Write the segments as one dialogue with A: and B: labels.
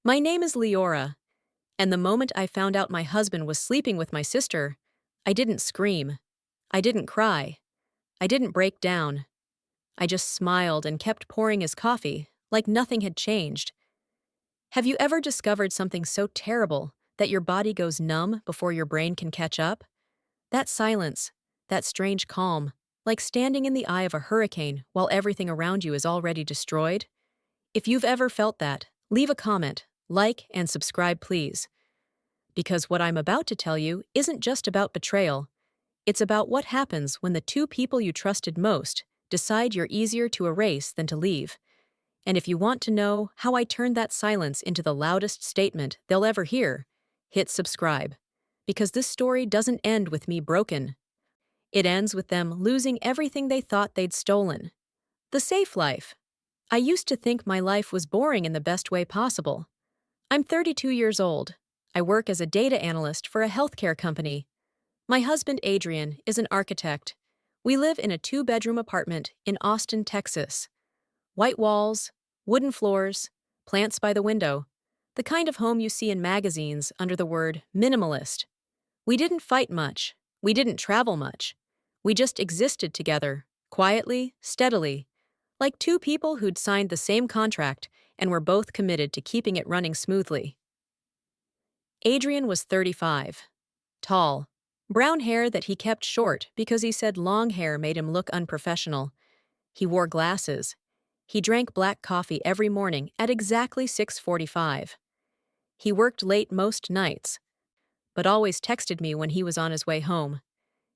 A: My name is Leora, and the moment I found out my husband was sleeping with my sister, I didn't scream. I didn't cry. I didn't break down. I just smiled and kept pouring his coffee, like nothing had changed. Have you ever discovered something so terrible that your body goes numb before your brain can catch up? That silence, that strange calm, like standing in the eye of a hurricane while everything around you is already destroyed? If you've ever felt that, leave a comment, like, and subscribe, please. Because what I'm about to tell you isn't just about betrayal. It's about what happens when the two people you trusted most decide you're easier to erase than to leave. And if you want to know how I turned that silence into the loudest statement they'll ever hear, hit subscribe. Because this story doesn't end with me broken. It ends with them losing everything they thought they'd stolen. The safe life. I used to think my life was boring in the best way possible. I'm 32 years old. I work as a data analyst for a healthcare company. My husband, Adrian, is an architect. We live in a two-bedroom apartment in Austin, Texas. White walls, wooden floors, plants by the window. The kind of home you see in magazines under the word minimalist. We didn't fight much. We didn't travel much. We just existed together, quietly, steadily, like two people who'd signed the same contract and were both committed to keeping it running smoothly. Adrian was 35. Tall. Brown hair that he kept short because he said long hair made him look unprofessional. He wore glasses. He drank black coffee every morning at exactly 6:45. He worked late most nights, but always texted me when he was on his way home.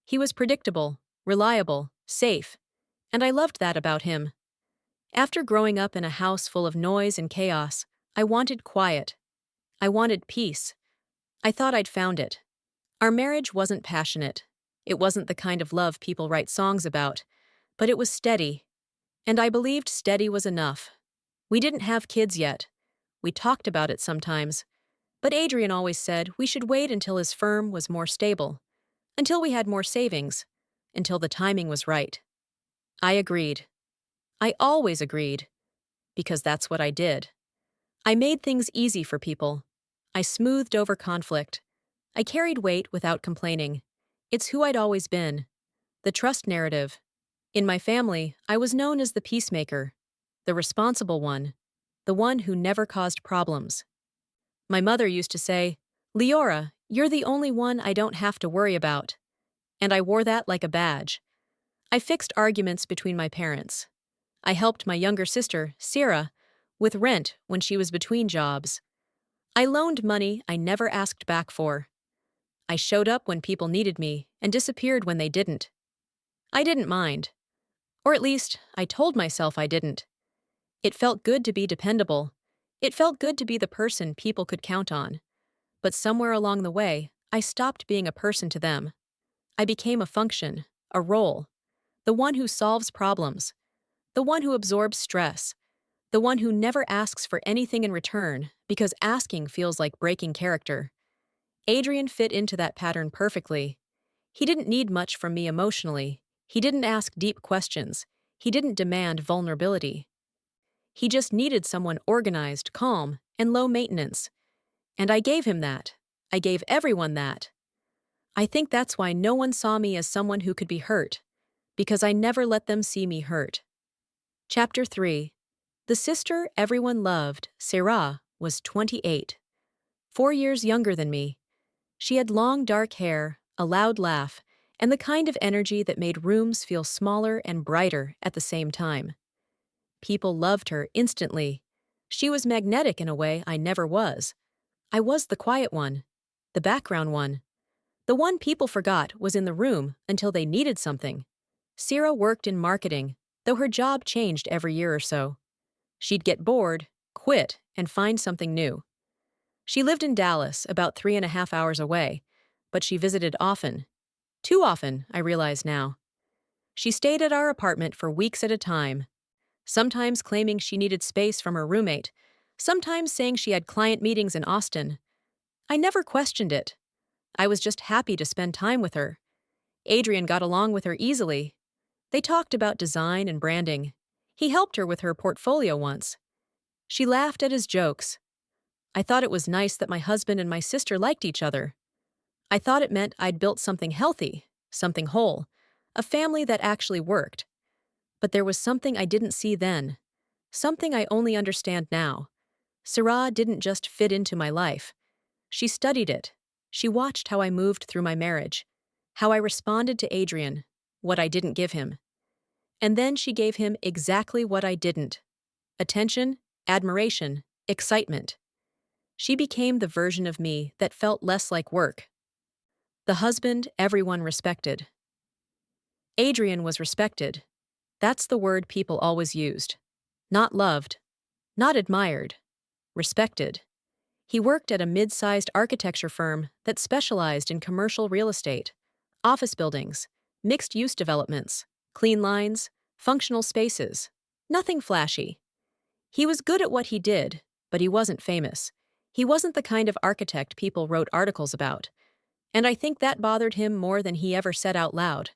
A: He was predictable, reliable, safe, and I loved that about him. After growing up in a house full of noise and chaos, I wanted quiet. I wanted peace. I thought I'd found it. Our marriage wasn't passionate. It wasn't the kind of love people write songs about, but it was steady. And I believed steady was enough. We didn't have kids yet. We talked about it sometimes. But Adrian always said we should wait until his firm was more stable, until we had more savings, until the timing was right. I agreed. I always agreed, because that's what I did. I made things easy for people. I smoothed over conflict. I carried weight without complaining. It's who I'd always been. The trust narrative. In my family, I was known as the peacemaker, the responsible one, the one who never caused problems. My mother used to say, "Leora, you're the only one I don't have to worry about." And I wore that like a badge. I fixed arguments between my parents. I helped my younger sister, Sarah, with rent when she was between jobs. I loaned money I never asked back for. I showed up when people needed me and disappeared when they didn't. I didn't mind. Or at least, I told myself I didn't. It felt good to be dependable. It felt good to be the person people could count on. But somewhere along the way, I stopped being a person to them. I became a function, a role. The one who solves problems. The one who absorbs stress. The one who never asks for anything in return because asking feels like breaking character. Adrian fit into that pattern perfectly. He didn't need much from me emotionally. He didn't ask deep questions. He didn't demand vulnerability. He just needed someone organized, calm, and low maintenance. And I gave him that. I gave everyone that. I think that's why no one saw me as someone who could be hurt, because I never let them see me hurt. Chapter 3. The sister everyone loved, Sarah, was 28. 4 years younger than me. She had long dark hair, a loud laugh, and the kind of energy that made rooms feel smaller and brighter at the same time. People loved her instantly. She was magnetic in a way I never was. I was the quiet one, the background one. The one people forgot was in the room until they needed something. Sarah worked in marketing, though her job changed every year or so. She'd get bored, quit, and find something new. She lived in Dallas, about 3.5 hours away, but she visited often. Too often, I realize now. She stayed at our apartment for weeks at a time, sometimes claiming she needed space from her roommate, sometimes saying she had client meetings in Austin. I never questioned it. I was just happy to spend time with her. Adrian got along with her easily. They talked about design and branding. He helped her with her portfolio once. She laughed at his jokes. I thought it was nice that my husband and my sister liked each other. I thought it meant I'd built something healthy, something whole, a family that actually worked. But there was something I didn't see then, something I only understand now. Sarah didn't just fit into my life. She studied it. She watched how I moved through my marriage, how I responded to Adrian, what I didn't give him. And then she gave him exactly what I didn't: attention, admiration, excitement. She became the version of me that felt less like work. The husband everyone respected. Adrian was respected. That's the word people always used. Not loved, not admired, respected. He worked at a mid-sized architecture firm that specialized in commercial real estate, office buildings, mixed-use developments, clean lines, functional spaces. Nothing flashy. He was good at what he did, but he wasn't famous. He wasn't the kind of architect people wrote articles about. And I think that bothered him more than he ever said out loud.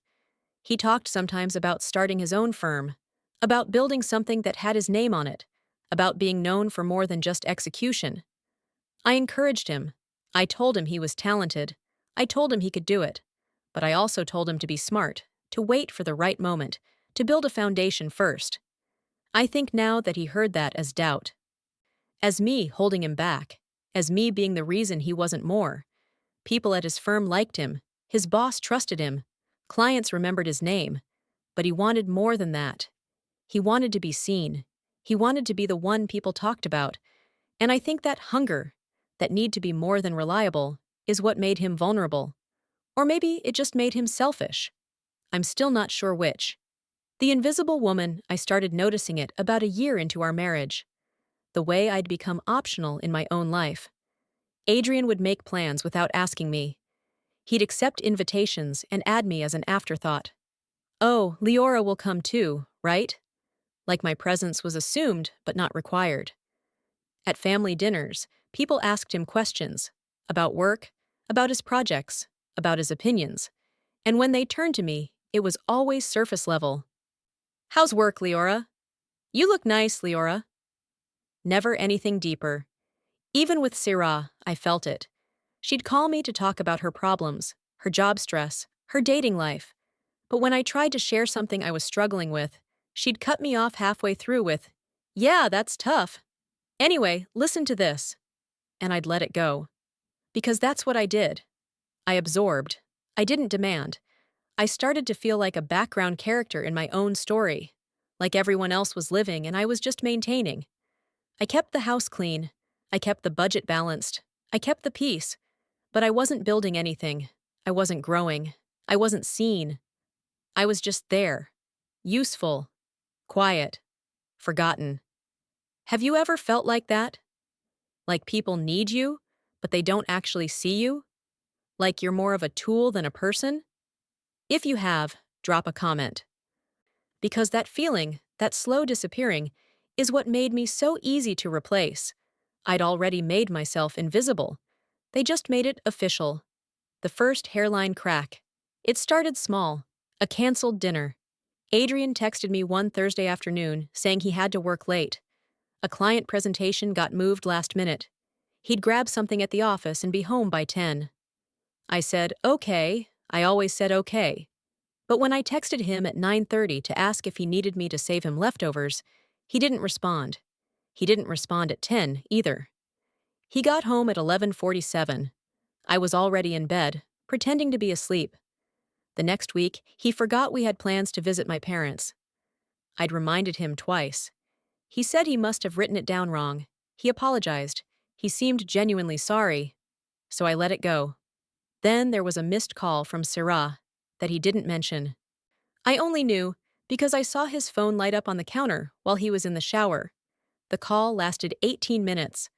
A: He talked sometimes about starting his own firm, about building something that had his name on it, about being known for more than just execution. I encouraged him. I told him he was talented. I told him he could do it. But I also told him to be smart, to wait for the right moment, to build a foundation first. I think now that he heard that as doubt, as me holding him back, as me being the reason he wasn't more. People at his firm liked him. His boss trusted him. Clients remembered his name. But he wanted more than that. He wanted to be seen. He wanted to be the one people talked about. And I think that hunger, that need to be more than reliable, is what made him vulnerable. Or maybe it just made him selfish. I'm still not sure which. The invisible woman, I started noticing it about a year into our marriage. The way I'd become optional in my own life. Adrian would make plans without asking me. He'd accept invitations and add me as an afterthought. Oh, Leora will come too, right? Like my presence was assumed but not required. At family dinners, people asked him questions about work, about his projects, about his opinions. And when they turned to me, it was always surface level. How's work, Leora? You look nice, Leora. Never anything deeper. Even with Sarah, I felt it. She'd call me to talk about her problems, her job stress, her dating life. But when I tried to share something I was struggling with, she'd cut me off halfway through with, "Yeah, that's tough. Anyway, listen to this." And I'd let it go. Because that's what I did. I absorbed. I didn't demand. I started to feel like a background character in my own story. Like everyone else was living and I was just maintaining. I kept the house clean. I kept the budget balanced. I kept the peace. But I wasn't building anything. I wasn't growing. I wasn't seen. I was just there. Useful. Quiet. Forgotten. Have you ever felt like that? Like people need you, but they don't actually see you? Like you're more of a tool than a person? If you have, drop a comment. Because that feeling, that slow disappearing, is what made me so easy to replace. I'd already made myself invisible. They just made it official. The first hairline crack. It started small. A canceled dinner. Adrian texted me one Thursday afternoon saying he had to work late. A client presentation got moved last minute. He'd grab something at the office and be home by 10. I said, okay. I always said okay. But when I texted him at 9:30 to ask if he needed me to save him leftovers, he didn't respond. He didn't respond at 10 either. He got home at 11:47. I was already in bed, pretending to be asleep. The next week, he forgot we had plans to visit my parents. I'd reminded him twice. He said he must have written it down wrong. He apologized. He seemed genuinely sorry. So I let it go. Then there was a missed call from Sarah that he didn't mention. I only knew because I saw his phone light up on the counter while he was in the shower. The call lasted 18 minutes.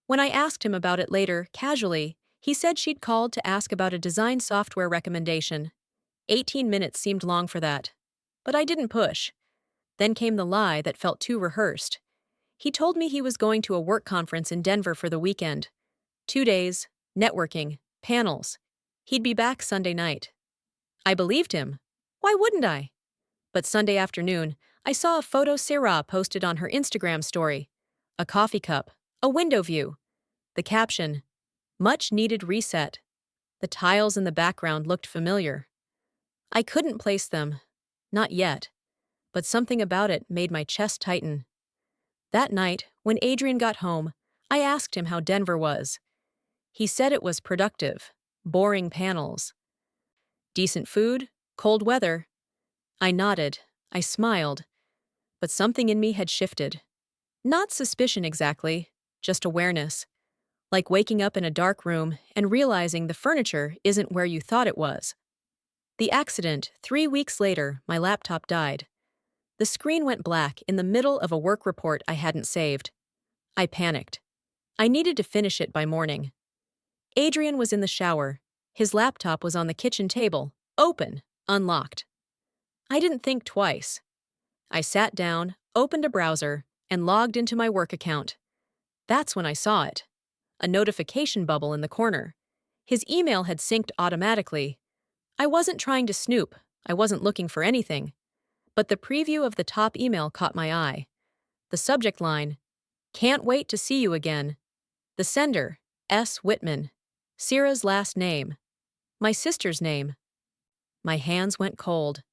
A: When I asked him about it later, casually, he said she'd called to ask about a design software recommendation. 18 minutes seemed long for that. But I didn't push. Then came the lie that felt too rehearsed. He told me he was going to a work conference in Denver for the weekend. 2 days, networking, panels. He'd be back Sunday night. I believed him. Why wouldn't I? But Sunday afternoon, I saw a photo Sarah posted on her Instagram story. A coffee cup, a window view. The caption, "Much needed reset." The tiles in the background looked familiar. I couldn't place them. Not yet. But something about it made my chest tighten. That night, when Adrian got home, I asked him how Denver was. He said it was productive. Boring panels. Decent food, cold weather. I nodded. I smiled. But something in me had shifted. Not suspicion exactly, just awareness. Like waking up in a dark room and realizing the furniture isn't where you thought it was. The accident, 3 weeks later, my laptop died. The screen went black in the middle of a work report I hadn't saved. I panicked. I needed to finish it by morning. Adrian was in the shower. His laptop was on the kitchen table, open, unlocked. I didn't think twice. I sat down, opened a browser, and logged into my work account. That's when I saw it. A notification bubble in the corner. His email had synced automatically. I wasn't trying to snoop. I wasn't looking for anything. But the preview of the top email caught my eye. The subject line, "Can't wait to see you again." The sender, S. Whitman. Sierra's last name. My sister's name. My hands went cold.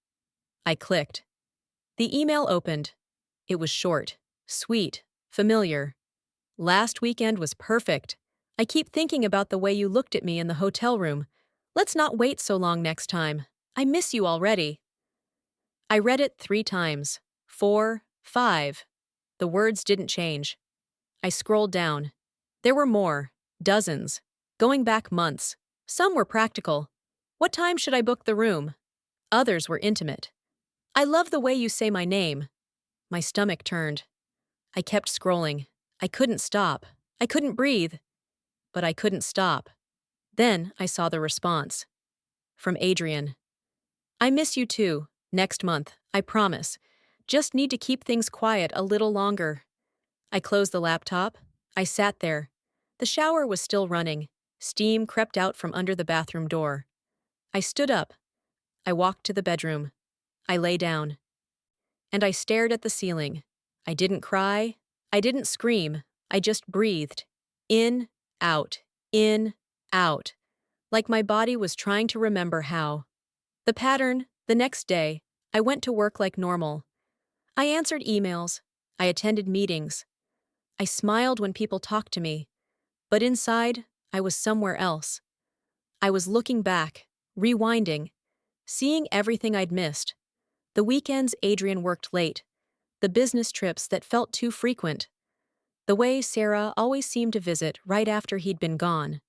A: I clicked. The email opened. It was short, sweet, familiar. "Last weekend was perfect. I keep thinking about the way you looked at me in the hotel room. Let's not wait so long next time. I miss you already." I read it 3 times. 4, 5. The words didn't change. I scrolled down. There were more. Dozens. Going back months. Some were practical. "What time should I book the room?" Others were intimate. "I love the way you say my name." My stomach turned. I kept scrolling. I couldn't stop. I couldn't breathe. But I couldn't stop. Then I saw the response. From Adrian. "I miss you too. Next month, I promise. Just need to keep things quiet a little longer." I closed the laptop. I sat there. The shower was still running. Steam crept out from under the bathroom door. I stood up. I walked to the bedroom. I lay down. And I stared at the ceiling. I didn't cry. I didn't scream. I just breathed. In, out, in, out. Like my body was trying to remember how. The pattern, the next day, I went to work like normal. I answered emails. I attended meetings. I smiled when people talked to me. But inside, I was somewhere else. I was looking back, rewinding, seeing everything I'd missed. The weekends Adrian worked late. The business trips that felt too frequent. The way Sarah always seemed to visit right after he'd been gone.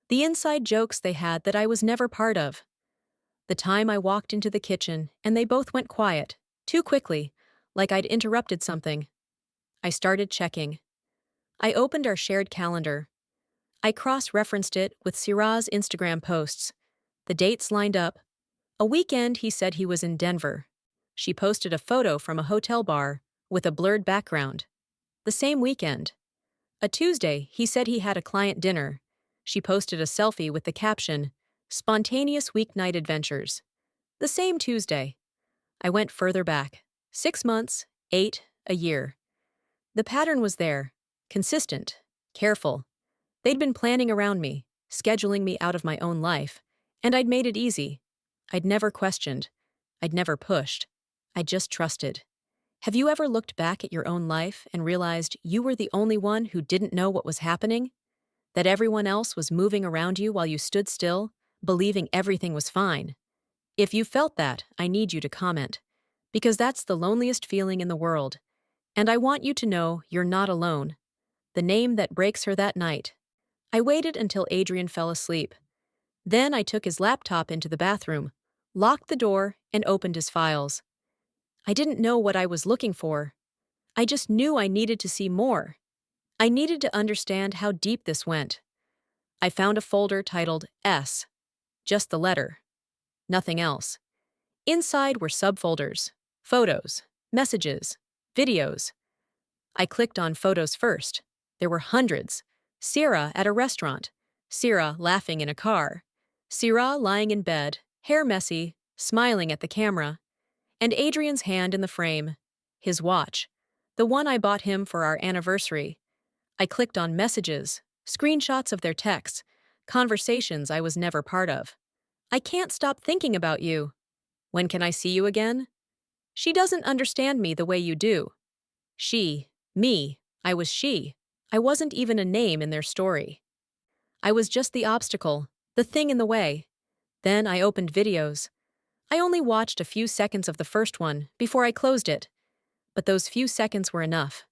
A: The inside jokes they had that I was never part of. The time I walked into the kitchen and they both went quiet, too quickly, like I'd interrupted something. I started checking. I opened our shared calendar. I cross-referenced it with Siraj's Instagram posts. The dates lined up. A weekend he said he was in Denver. She posted a photo from a hotel bar with a blurred background. The same weekend. A Tuesday he said he had a client dinner. She posted a selfie with the caption, "Spontaneous weeknight adventures." The same Tuesday. I went further back. 6 months, 8, a year. The pattern was there. Consistent. Careful. They'd been planning around me, scheduling me out of my own life, and I'd made it easy. I'd never questioned. I'd never pushed. I just trusted. Have you ever looked back at your own life and realized you were the only one who didn't know what was happening? That everyone else was moving around you while you stood still, believing everything was fine? If you felt that, I need you to comment. Because that's the loneliest feeling in the world. And I want you to know you're not alone. The name that breaks her that night. I waited until Adrian fell asleep. Then I took his laptop into the bathroom, locked the door, and opened his files. I didn't know what I was looking for. I just knew I needed to see more. I needed to understand how deep this went. I found a folder titled S. Just the letter. Nothing else. Inside were subfolders, photos, messages, videos. I clicked on photos first. There were hundreds. Sierra at a restaurant. Sierra laughing in a car. Sierra lying in bed, hair messy, smiling at the camera. And Adrian's hand in the frame. His watch. The one I bought him for our anniversary. I clicked on messages. screenshots of their texts, conversations I was never part of. I can't stop thinking about you. When can I see you again? She doesn't understand me the way you do. She, me, I was she. I wasn't even a name in their story. I was just the obstacle, the thing in the way. Then I opened videos. I only watched a few seconds of the first one before I closed it. But those few seconds were enough.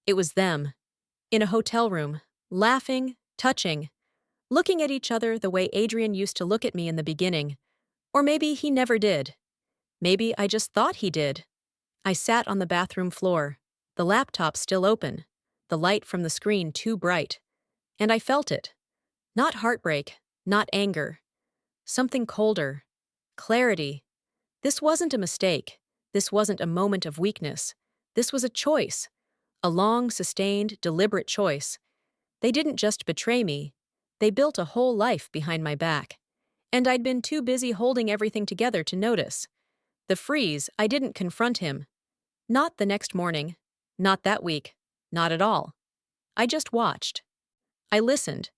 A: It was them, in a hotel room, laughing, touching, looking at each other the way Adrian used to look at me in the beginning. Or maybe he never did. Maybe I just thought he did. I sat on the bathroom floor, the laptop still open, the light from the screen too bright. And I felt it. Not heartbreak, not anger. Something colder. Clarity. This wasn't a mistake. This wasn't a moment of weakness. This was a choice. A long, sustained, deliberate choice. They didn't just betray me. They built a whole life behind my back. And I'd been too busy holding everything together to notice. The freeze, I didn't confront him. Not the next morning. Not that week. Not at all. I just watched. I listened.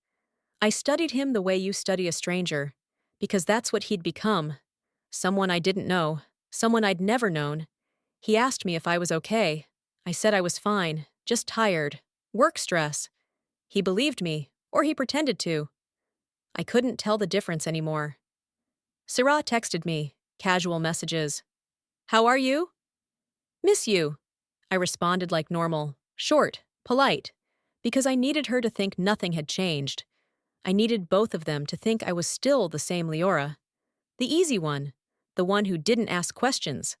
A: I studied him the way you study a stranger. Because that's what he'd become. Someone I didn't know. Someone I'd never known. He asked me if I was okay. I said I was fine, just tired. Work stress. He believed me, or he pretended to. I couldn't tell the difference anymore. Sarah texted me, casual messages. How are you? Miss you. I responded like normal, short, polite, because I needed her to think nothing had changed. I needed both of them to think I was still the same Leora. The easy one, the one who didn't ask questions.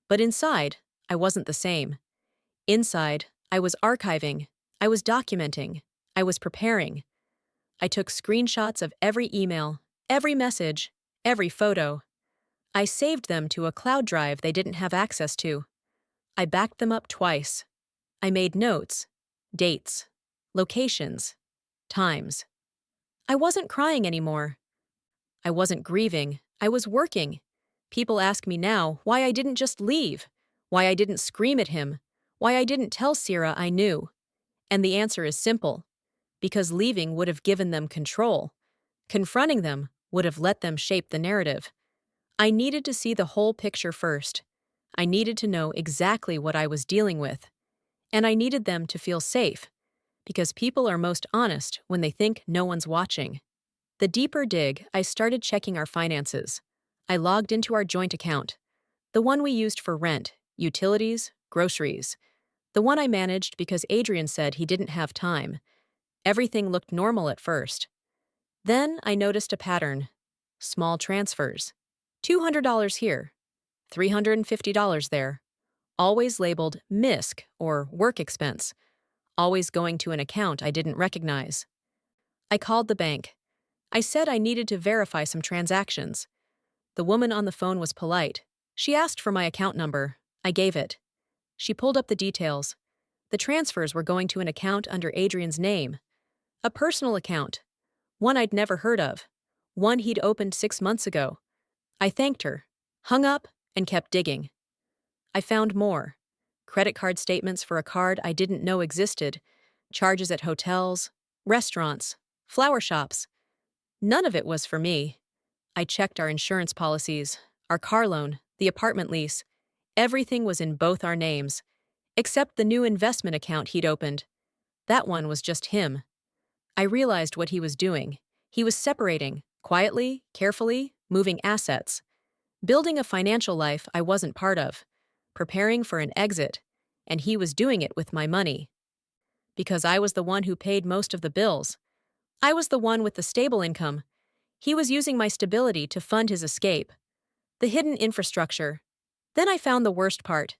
A: But inside, I wasn't the same. Inside, I was archiving, I was documenting, I was preparing. I took screenshots of every email, every message, every photo. I saved them to a cloud drive they didn't have access to. I backed them up twice. I made notes, dates, locations, times. I wasn't crying anymore. I wasn't grieving, I was working. People ask me now why I didn't just leave, why I didn't scream at him, why I didn't tell Sierra I knew. And the answer is simple. Because leaving would have given them control. Confronting them would have let them shape the narrative. I needed to see the whole picture first. I needed to know exactly what I was dealing with. And I needed them to feel safe. Because people are most honest when they think no one's watching. The deeper dig, I started checking our finances. I logged into our joint account. The one we used for rent, utilities, groceries. The one I managed because Adrian said he didn't have time. Everything looked normal at first. Then I noticed a pattern. Small transfers. $200 here. $350 there. Always labeled MISC or work expense. Always going to an account I didn't recognize. I called the bank. I said I needed to verify some transactions. The woman on the phone was polite. She asked for my account number. I gave it. She pulled up the details. The transfers were going to an account under Adrian's name. A personal account. One I'd never heard of. One he'd opened 6 months ago. I thanked her, hung up, and kept digging. I found more. Credit card statements for a card I didn't know existed. Charges at hotels, restaurants, flower shops. None of it was for me. I checked our insurance policies, our car loan, the apartment lease. Everything was in both our names, except the new investment account he'd opened. That one was just him. I realized what he was doing. He was separating, quietly, carefully, moving assets. Building a financial life I wasn't part of. Preparing for an exit. And he was doing it with my money. Because I was the one who paid most of the bills. I was the one with the stable income. He was using my stability to fund his escape. The hidden infrastructure. Then I found the worst part.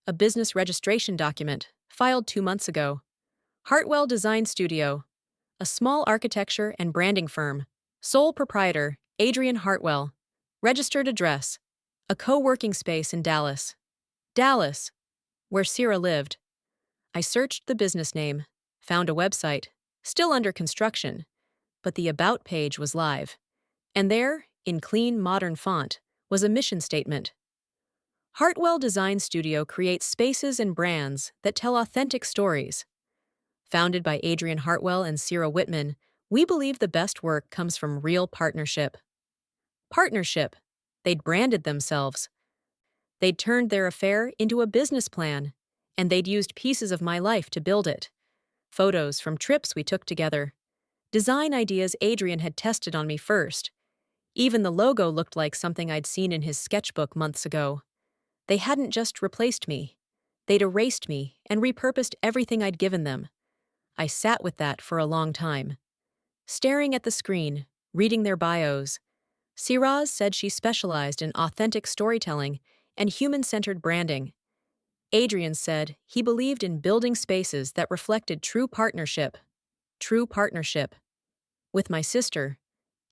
A: A business registration document, filed 2 months ago. Hartwell Design Studio. A small architecture and branding firm. Sole proprietor, Adrian Hartwell. Registered address. A co-working space in Dallas. Dallas, where Sierra lived. I searched the business name, found a website, still under construction, but the About page was live. And there, in clean, modern font, was a mission statement. Hartwell Design Studio creates spaces and brands that tell authentic stories. Founded by Adrian Hartwell and Sarah Whitman, we believe the best work comes from real partnership. Partnership. They'd branded themselves. They'd turned their affair into a business plan, and they'd used pieces of my life to build it. Photos from trips we took together. Design ideas Adrian had tested on me first. Even the logo looked like something I'd seen in his sketchbook months ago. They hadn't just replaced me. They'd erased me and repurposed everything I'd given them. I sat with that for a long time. Staring at the screen, reading their bios. Siraz said she specialized in authentic storytelling and human-centered branding. Adrian said he believed in building spaces that reflected true partnership. True partnership. With my sister,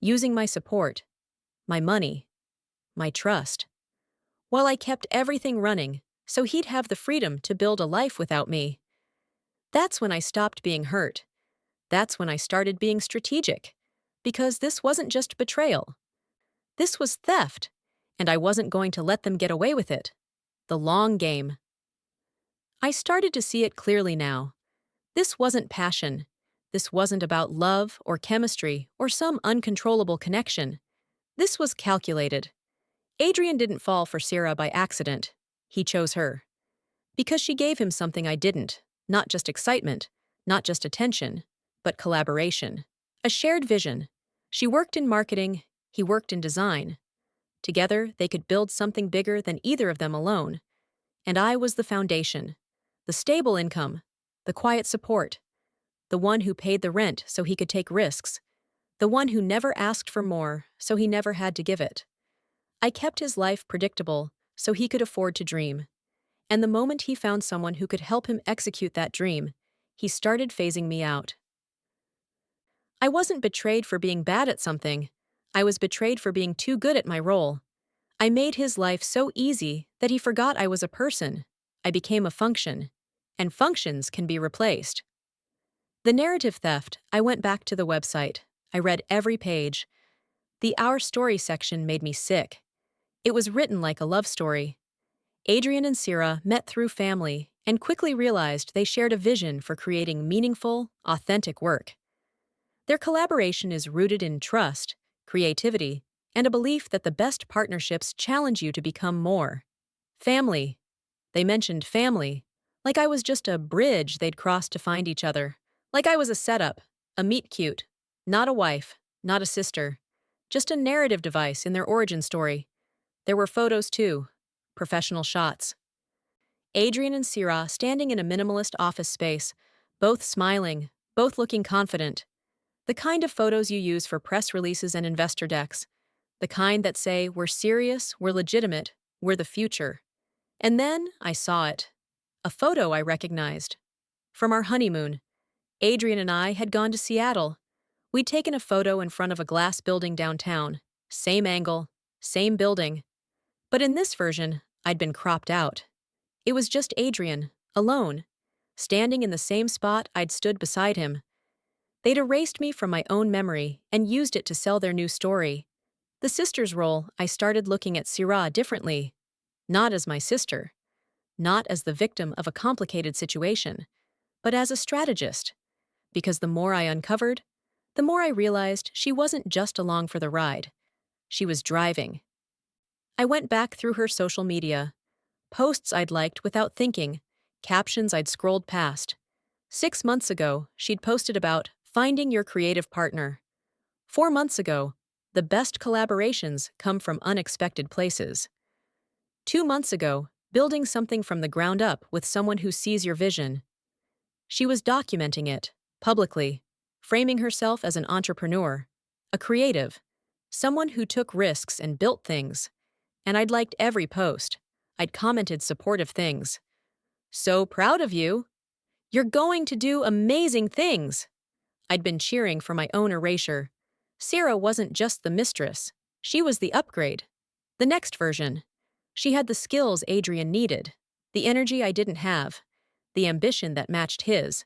A: using my support, my money, my trust. While I kept everything running, so he'd have the freedom to build a life without me. That's when I stopped being hurt. That's when I started being strategic. Because this wasn't just betrayal. This was theft, and I wasn't going to let them get away with it. The long game. I started to see it clearly now. This wasn't passion. This wasn't about love or chemistry or some uncontrollable connection. This was calculated. Adrian didn't fall for Sarah by accident. He chose her. Because she gave him something I didn't. Not just excitement, not just attention, but collaboration. A shared vision. She worked in marketing, he worked in design. Together, they could build something bigger than either of them alone. And I was the foundation. The stable income. The quiet support. The one who paid the rent so he could take risks. The one who never asked for more, so he never had to give it. I kept his life predictable, so he could afford to dream. And the moment he found someone who could help him execute that dream, he started phasing me out. I wasn't betrayed for being bad at something. I was betrayed for being too good at my role. I made his life so easy that he forgot I was a person. I became a function. And functions can be replaced. The narrative theft, I went back to the website. I read every page. The Our Story section made me sick. It was written like a love story. Adrian and Sarah met through family and quickly realized they shared a vision for creating meaningful, authentic work. Their collaboration is rooted in trust, creativity, and a belief that the best partnerships challenge you to become more. Family. They mentioned family, like I was just a bridge they'd cross to find each other. Like I was a setup, a meet-cute, not a wife, not a sister, just a narrative device in their origin story. There were photos too, professional shots. Adrian and Sarah standing in a minimalist office space, both smiling, both looking confident. The kind of photos you use for press releases and investor decks. The kind that say, we're serious, we're legitimate, we're the future. And then I saw it. A photo I recognized. From our honeymoon. Adrian and I had gone to Seattle. We'd taken a photo in front of a glass building downtown. Same angle, same building. But in this version, I'd been cropped out. It was just Adrian, alone, standing in the same spot I'd stood beside him. They'd erased me from my own memory and used it to sell their new story. The sister's role, I started looking at Sarah differently. Not as my sister. Not as the victim of a complicated situation. But as a strategist. Because the more I uncovered, the more I realized she wasn't just along for the ride. She was driving. I went back through her social media. Posts I'd liked without thinking. Captions I'd scrolled past. 6 months ago, she'd posted about finding your creative partner. 4 months ago, the best collaborations come from unexpected places. 2 months ago, building something from the ground up with someone who sees your vision. She was documenting it, publicly, framing herself as an entrepreneur, a creative, someone who took risks and built things. And I'd liked every post. I'd commented supportive things. So proud of you. You're going to do amazing things. I'd been cheering for my own erasure. Sarah wasn't just the mistress. She was the upgrade. The next version. She had the skills Adrian needed, the energy I didn't have, the ambition that matched his.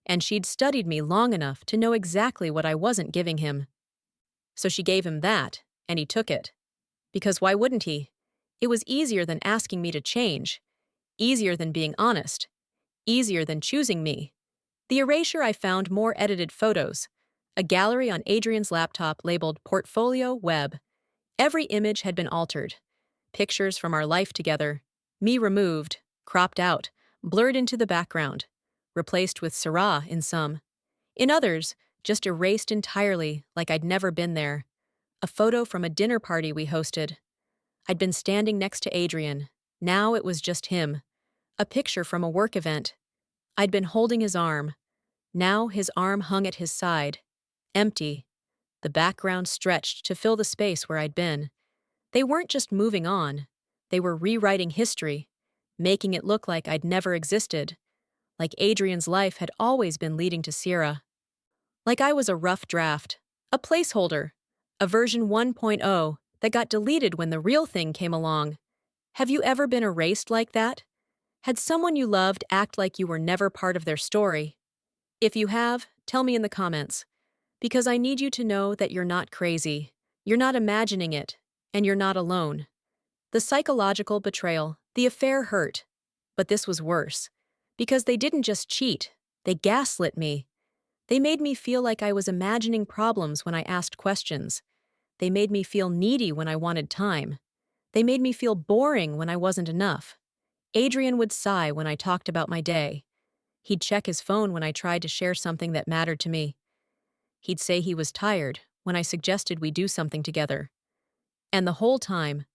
A: And she'd studied me long enough to know exactly what I wasn't giving him. So she gave him that, and he took it. Because why wouldn't he? It was easier than asking me to change. Easier than being honest. Easier than choosing me. The erasure I found more edited photos, a gallery on Adrian's laptop labeled Portfolio Web. Every image had been altered. Pictures from our life together, me removed, cropped out, blurred into the background, replaced with Sarah in some. In others, just erased entirely like I'd never been there. A photo from a dinner party we hosted. I'd been standing next to Adrian. Now it was just him. A picture from a work event. I'd been holding his arm. Now his arm hung at his side. Empty. The background stretched to fill the space where I'd been. They weren't just moving on. They were rewriting history, making it look like I'd never existed, like Adrian's life had always been leading to Sierra. Like I was a rough draft, a placeholder, a version 1.0 that got deleted when the real thing came along. Have you ever been erased like that? Had someone you loved act like you were never part of their story? If you have, tell me in the comments. Because I need you to know that you're not crazy, you're not imagining it, and you're not alone. The psychological betrayal, the affair hurt. But this was worse. Because they didn't just cheat, they gaslit me. They made me feel like I was imagining problems when I asked questions. They made me feel needy when I wanted time. They made me feel boring when I wasn't enough. Adrian would sigh when I talked about my day. He'd check his phone when I tried to share something that mattered to me. He'd say he was tired when I suggested we do something together. And the whole time,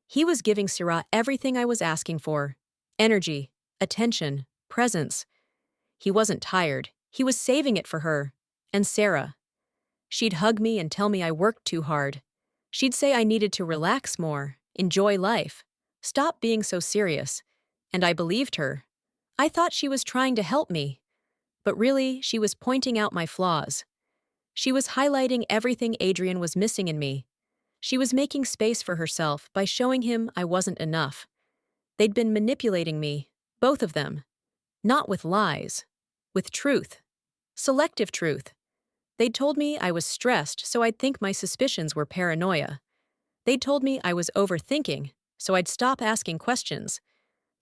A: he was giving Syrah everything I was asking for. Energy, attention, presence. He wasn't tired. He was saving it for her. And Sarah. She'd hug me and tell me I worked too hard. She'd say I needed to relax more, enjoy life, stop being so serious. And I believed her. I thought she was trying to help me. But really, she was pointing out my flaws. She was highlighting everything Adrian was missing in me. She was making space for herself by showing him I wasn't enough. They'd been manipulating me, both of them. Not with lies, with truth. Selective truth. They'd told me I was stressed, so I'd think my suspicions were paranoia. They'd told me I was overthinking, so I'd stop asking questions.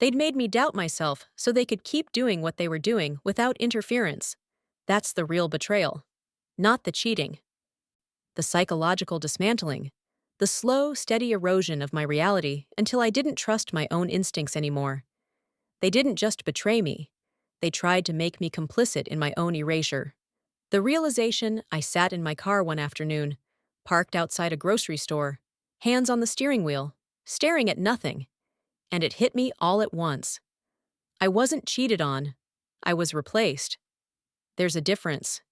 A: They'd made me doubt myself so they could keep doing what they were doing without interference. That's the real betrayal. Not the cheating. The psychological dismantling. The slow, steady erosion of my reality until I didn't trust my own instincts anymore. They didn't just betray me. They tried to make me complicit in my own erasure. The realization, I sat in my car one afternoon, parked outside a grocery store, hands on the steering wheel, staring at nothing. And it hit me all at once. I wasn't cheated on. I was replaced. There's a difference.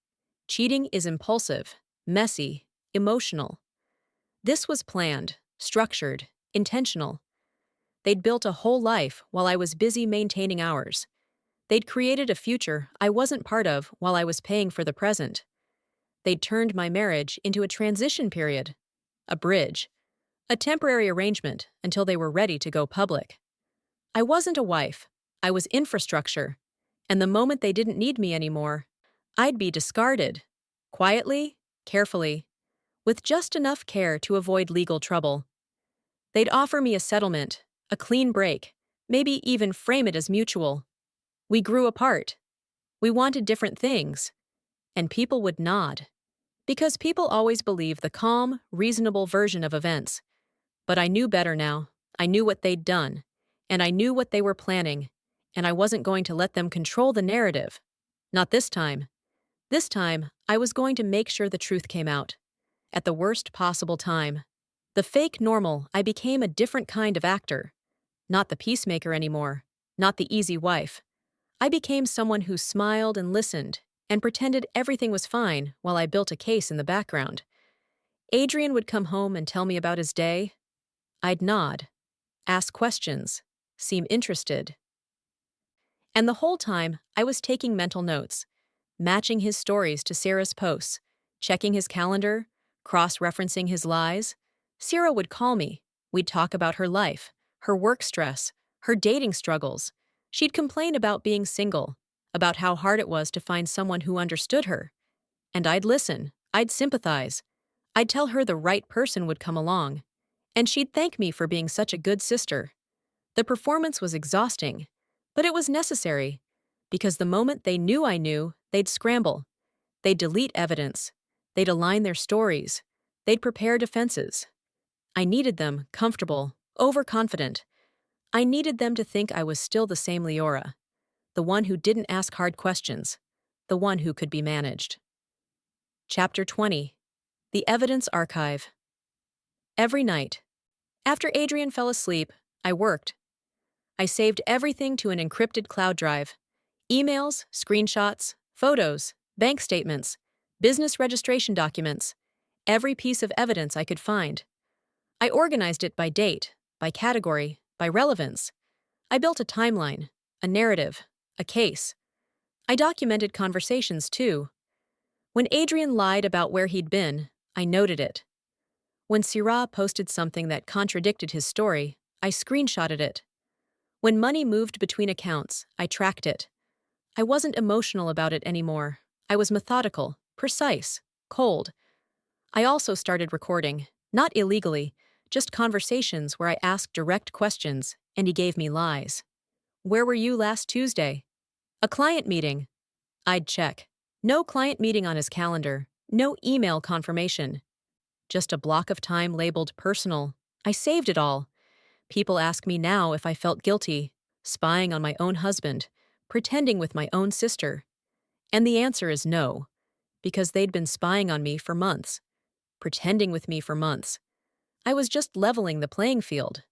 A: Cheating is impulsive, messy, emotional. This was planned, structured, intentional. They'd built a whole life while I was busy maintaining ours. They'd created a future I wasn't part of while I was paying for the present. They'd turned my marriage into a transition period, a bridge, a temporary arrangement until they were ready to go public. I wasn't a wife. I was infrastructure. And the moment they didn't need me anymore, I'd be discarded. Quietly, carefully, with just enough care to avoid legal trouble. They'd offer me a settlement, a clean break, maybe even frame it as mutual. We grew apart. We wanted different things. And people would nod. Because people always believe the calm, reasonable version of events. But I knew better now. I knew what they'd done. And I knew what they were planning. And I wasn't going to let them control the narrative. Not this time. This time, I was going to make sure the truth came out. At the worst possible time. The fake normal, I became a different kind of actor. Not the peacemaker anymore. Not the easy wife. I became someone who smiled and listened and pretended everything was fine while I built a case in the background. Adrian would come home and tell me about his day. I'd nod, ask questions, seem interested. And the whole time, I was taking mental notes, matching his stories to Sarah's posts, checking his calendar, cross-referencing his lies. Sarah would call me. We'd talk about her life, her work stress, her dating struggles. She'd complain about being single, about how hard it was to find someone who understood her. And I'd listen, I'd sympathize. I'd tell her the right person would come along. And she'd thank me for being such a good sister. The performance was exhausting, but it was necessary, because the moment they knew I knew, They'd scramble. They'd delete evidence. They'd align their stories. They'd prepare defenses. I needed them comfortable, overconfident. I needed them to think I was still the same Leora, the one who didn't ask hard questions, the one who could be managed. Chapter 20. The Evidence Archive. Every night, after Adrian fell asleep, I worked. I saved everything to an encrypted cloud drive. Emails, screenshots, photos, bank statements, business registration documents, every piece of evidence I could find. I organized it by date, by category, by relevance. I built a timeline, a narrative, a case. I documented conversations too. When Adrian lied about where he'd been, I noted it. When Syrah posted something that contradicted his story, I screenshotted it. When money moved between accounts, I tracked it. I wasn't emotional about it anymore. I was methodical, precise, cold. I also started recording, not illegally, just conversations where I asked direct questions, and he gave me lies. Where were you last Tuesday? A client meeting. I'd check. No client meeting on his calendar, no email confirmation. Just a block of time labeled personal. I saved it all. People ask me now if I felt guilty, spying on my own husband, pretending with my own sister. And the answer is no, because they'd been spying on me for months, pretending with me for months. I was just leveling the playing field.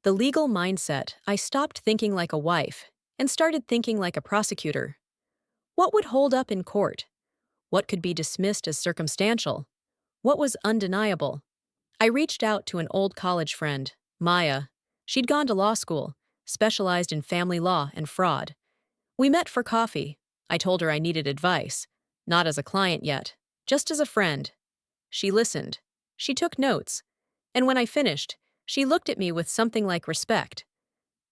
A: The legal mindset, I stopped thinking like a wife and started thinking like a prosecutor. What would hold up in court? What could be dismissed as circumstantial? What was undeniable? I reached out to an old college friend, Maya. She'd gone to law school, specialized in family law and fraud. We met for coffee. I told her I needed advice, not as a client yet, just as a friend. She listened. She took notes. And when I finished, she looked at me with something like respect.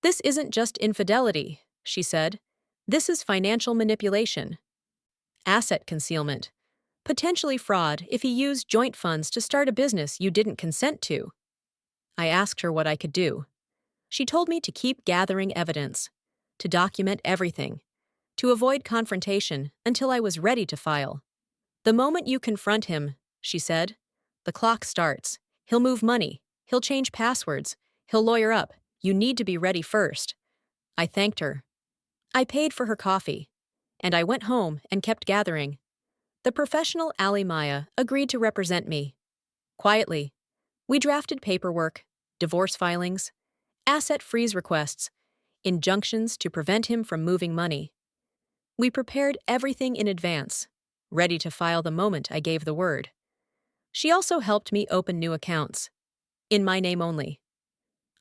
A: "This isn't just infidelity," she said. "This is financial manipulation. Asset concealment. Potentially fraud if he used joint funds to start a business you didn't consent to." I asked her what I could do. She told me to keep gathering evidence, to document everything, to avoid confrontation until I was ready to file. "The moment you confront him," she said, "the clock starts. He'll move money. He'll change passwords. He'll lawyer up. You need to be ready first." I thanked her. I paid for her coffee, and I went home and kept gathering. The professional Ali Maya agreed to represent me. Quietly, we drafted paperwork, divorce filings, asset freeze requests, injunctions to prevent him from moving money. We prepared everything in advance, ready to file the moment I gave the word. She also helped me open new accounts, in my name only.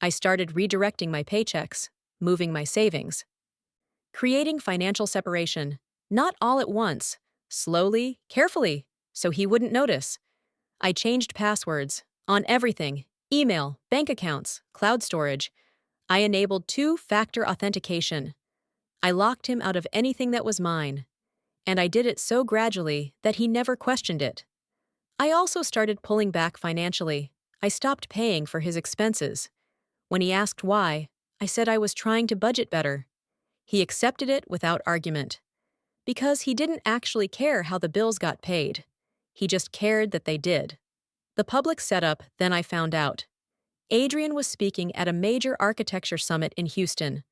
A: I started redirecting my paychecks, moving my savings, creating financial separation, not all at once, slowly, carefully, so he wouldn't notice. I changed passwords on everything: email, bank accounts, cloud storage. I enabled two-factor authentication. I locked him out of anything that was mine, and I did it so gradually that he never questioned it. I also started pulling back financially. I stopped paying for his expenses. When he asked why, I said I was trying to budget better. He accepted it without argument, because he didn't actually care how the bills got paid. He just cared that they did. The public setup, then I found out. Adrian was speaking at a major architecture summit in Houston,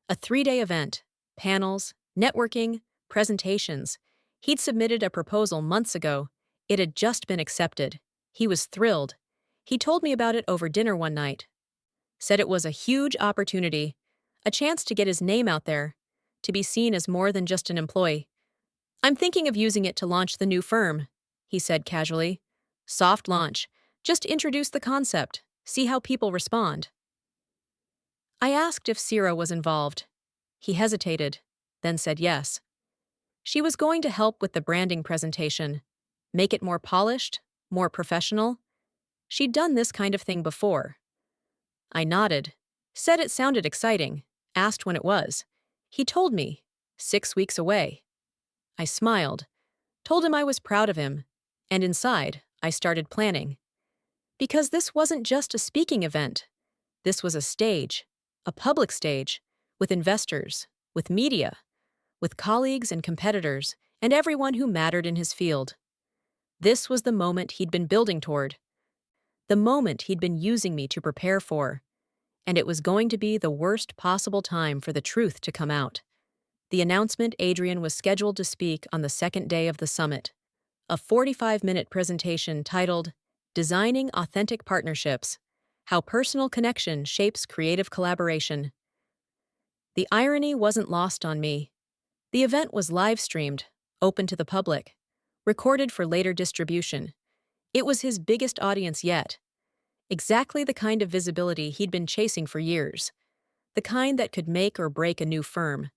A: a 3-day event, panels, networking, presentations. He'd submitted a proposal months ago. It had just been accepted. He was thrilled. He told me about it over dinner one night. Said it was a huge opportunity, a chance to get his name out there, to be seen as more than just an employee. "I'm thinking of using it to launch the new firm," he said casually. "Soft launch. Just introduce the concept, see how people respond." I asked if Syrah was involved. He hesitated, then said yes. She was going to help with the branding presentation, make it more polished, more professional. She'd done this kind of thing before. I nodded, said it sounded exciting, asked when it was. He told me, 6 weeks away. I smiled, told him I was proud of him, and inside, I started planning. Because this wasn't just a speaking event. This was a stage, a public stage, with investors, with media, with colleagues and competitors, and everyone who mattered in his field. This was the moment he'd been building toward, the moment he'd been using me to prepare for, and it was going to be the worst possible time for the truth to come out. The announcement Adrian was scheduled to speak on the second day of the summit, a 45-minute presentation titled Designing Authentic Partnerships: How Personal Connection Shapes Creative Collaboration. The irony wasn't lost on me. The event was live-streamed, open to the public, recorded for later distribution. It was his biggest audience yet. Exactly the kind of visibility he'd been chasing for years. The kind that could make or break a new firm.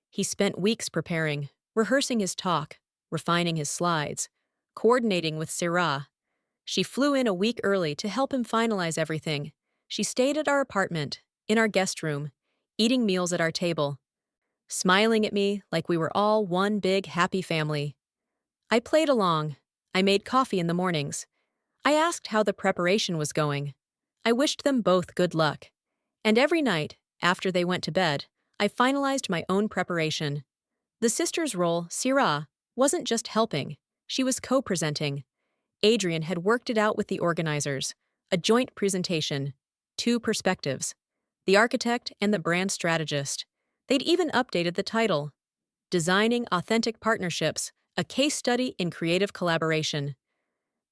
A: He spent weeks preparing, rehearsing his talk, refining his slides, coordinating with Sarah. She flew in a week early to help him finalize everything. She stayed at our apartment, in our guest room, eating meals at our table, smiling at me like we were all one big happy family. I played along. I made coffee in the mornings. I asked how the preparation was going. I wished them both good luck. And every night, after they went to bed, I finalized my own preparation. The sister's role, Sarah, wasn't just helping, she was co-presenting. Adrian had worked it out with the organizers, a joint presentation, two perspectives, the architect and the brand strategist. They'd even updated the title, Designing Authentic Partnerships, a Case Study in Creative Collaboration.